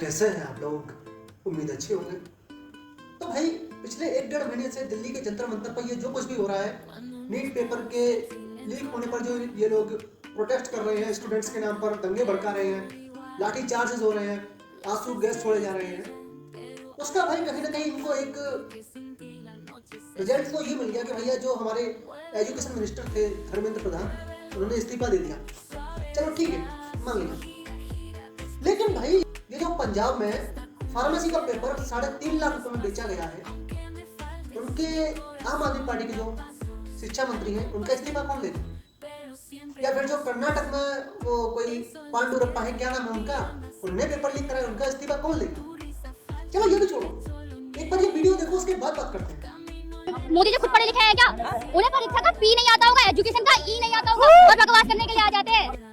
कैसे हैं आप लोग? उम्मीद अच्छे होंगे। तो भाई पिछले 1-1.5 महीने से दिल्ली के जंतर मंतर पर ये जो कुछ भी हो रहा है, नीट पेपर के लीक होने पर जो ये लोग प्रोटेस्ट कर रहे हैं, स्टूडेंट्स के नाम पर दंगे भड़का रहे हैं, लाठी चार्जेस हो रहे हैं, आंसू गैस छोड़े जा रहे हैं, उसका भाई कहीं ना कहीं इनको एक रिजल्ट तो ये मिल गया कि भैया जो हमारे एजुकेशन मिनिस्टर थे धर्मेंद्र प्रधान, उन्होंने इस्तीफा दे दिया। चलो ठीक है, मान लिया। लेकिन भाई ये जो पंजाब में फार्मेसी का पेपर 3.5 लाख रुपए में बेचा गया है, उनके आम आदमी पार्टी के जो शिक्षा मंत्री हैं उनका इस्तीफा कौन लेगा? या फिर जो कर्नाटक में वो कोई पांडुरप्पा है, क्या नाम है उनका, उन्होंने पेपर लीक कराया, उनका इस्तीफा कौन लेगा? चलो ये भी छोड़ो, एक बार ये वीडियो देखो, उसके बाद बात करते हैं। मोदी जी खुद पढ़े लिखे हैं क्या? उन्हें परीक्षा का पी नहीं आता होगा, एजुकेशन का ई नहीं आता होगा और बकवास करने के लिए आ जाते हैं।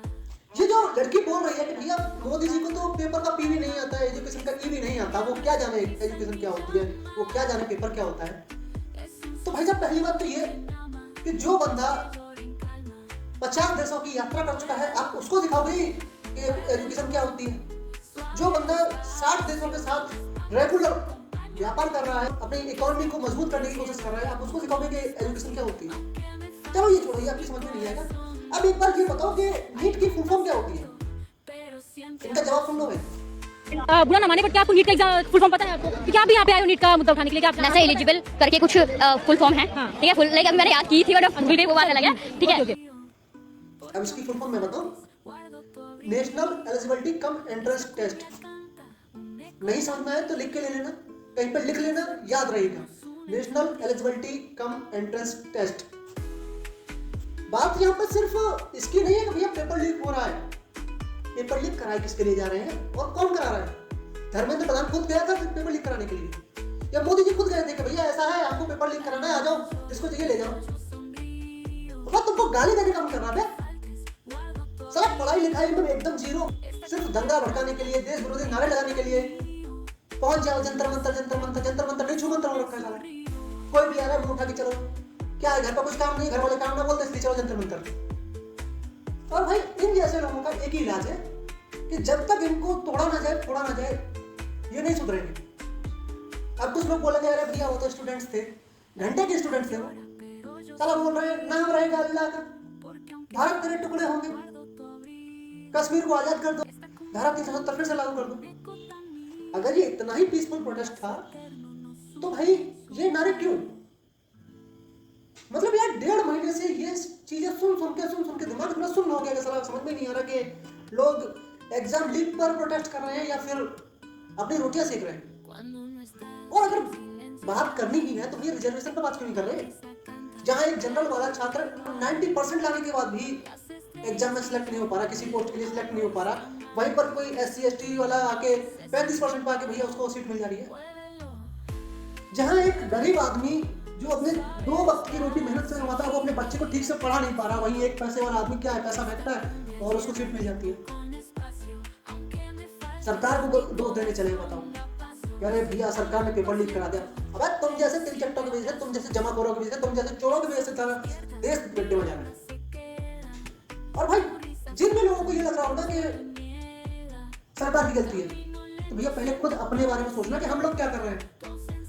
ये जो लड़की बोल रही है कि भैया मोदी जी को तो पेपर का पी भी नहीं आता है, एजुकेशन का ई भी नहीं आता, वो क्या जाने एजुकेशन क्या होती है, वो क्या जाने पेपर क्या होता है। तो भाई साहब पहली बात तो ये कि जो बंदा 50 देशों की यात्रा कर चुका है, आप उसको दिखाओगे कि एजुकेशन क्या होती है। जो बंदा 60 देशों के साथ रेगुलर व्यापार कर रहा है, अपनी इकोनॉमी को मजबूत करने की कोशिश कर रहा है, आप उसको सिखाओगे कि एजुकेशन क्या होती है। चलो ये छोड़ो, ये आपकी समझ में नहीं आएगा। अब एक बार ये बताओ कि नीट की फुल फॉर्म क्या होती है? इनका जवाब सुन लो भाई। बुरा ना माने बट क्या आपको नीट का एग्जाम फुल फॉर्म पता है आपको? कि क्या भी यहाँ पे आए हो नीट का मुद्दा उठाने के लिए? क्या नैसा एलिजिबल करके कुछ फुल फॉर्म है, ठीक है, फुल लाइक मैंने याद की थी बट भूल गई, वो बात अलग है, ठीक है। अब इसकी फुल फॉर्म मैं बताऊं, national eligibility cum entrance test. नहीं समझ में आए तो लिख के ले लेना, कहीं पर लिख लेना, याद रहेगा, national eligibility cum entrance test. बात यहाँ पर सिर्फ इसकी नहीं है कि भैया पेपर लीक हो रहा है। पेपर लीक कराए किसके लिए जा रहे हैं और कौन करा रहा है? धर्मेंद्र प्रधान खुद गया था पेपर लीक कराने के लिए, या मोदी जी खुद गए थे कि भैया ऐसा है, आपको पेपर लीक कराना है, आ जाओ, जिसको चाहिए ले जाओ। तो तुमको गाली देने का मन कर रहा है साला, पढ़ाई लिखाई में एकदम जीरो, सिर्फ दंगा भड़काने के लिए, देश विरोधी नारे लगाने के लिए पहुंच जाओ जंतर मंतर। जंतर मंतर नहीं, छू मंतर हो रखा है साला। कोई भी आ रहा है मुंह उठा के चलो, क्या है घर पर कुछ काम नहीं, घर वाले काम ना बोलते इसलिए चलो जंतर मंतर। और भाई इन जैसे लोगों का एक ही इलाज है कि जब तक इनको तोड़ा ना जाए, फोड़ा ना जाए, ये नहीं सुधरेंगे। अब कुछ लोग बोलेंगे अरे भैया वो तो स्टूडेंट्स थे, घंटे के स्टूडेंट्स थे वो, साला बोल रहे हैं नाम रहेगा अल्लाह का, भारत तेरे टुकड़े होंगे, कश्मीर को आजाद कर दो, धारा 370 फिर से लागू कर दो। अगर ये इतना ही पीसफुल प्रोटेस्ट था तो भाई ये नारे क्यों? मतलब यार 1.5 महीने से ये चीजें सुन के दिमाग इतना सुन्न हो गया कि साला समझ में नहीं आ रहा कि लोग एग्जाम लीक पर प्रोटेस्ट कर रहे हैं या फिर अपनी रोटियां सेक रहे हैं। और अगर बात करनी ही है तो ये रिजर्वेशन पर बात क्यों नहीं कर रहे? जहां एक जनरल वाला छात्र 90% लाने के बाद भी एग्जाम में सिलेक्ट नहीं हो पा रहा, किसी पोस्ट के लिए सिलेक्ट नहीं हो पा रहा, वहीं पर कोई SC ST वाला आके 35% पे आके भैया उसको सीट मिल जा रही है। जहां एक गरीब आदमी जो अपने 2 वक्त की रोटी मेहनत से कमाता है, वो अपने बच्चे को ठीक से पढ़ा नहीं पा रहा, वहीं एक पैसे वाला आदमी क्या है, पैसा फेंकता है और उसको सीट मिल जाती है। सरकार को दोष देने चले बताओ, अरे भैया सरकार ने पेपर लीक करा दिया। अब तुम जैसे तिलचट्टों की वजह से, तुम जैसे जमाखोरों की वजह से, तुम जैसे चोरों की वजह से देश गड्ढे में जा रहा है। और भाई जिन भी लोगों को ये लग रहा होगा कि सरकार की गलती है, तो भैया पहले खुद अपने बारे में सोचना कि हम लोग क्या कर रहे हैं।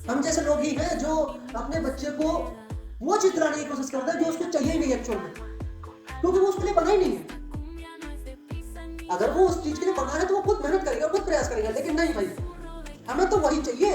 हम जैसे लोग ही हैं जो अपने बच्चे को वो चीज दिलाने की कोशिश करता है जो उसको चाहिए ही नहीं एक्चुअल में, क्योंकि वो उसके लिए बना ही नहीं है। अगर वो उस चीज के लिए बना है तो वो खुद मेहनत करेगा, खुद प्रयास करेगा, लेकिन नहीं भाई, हमें तो वही चाहिए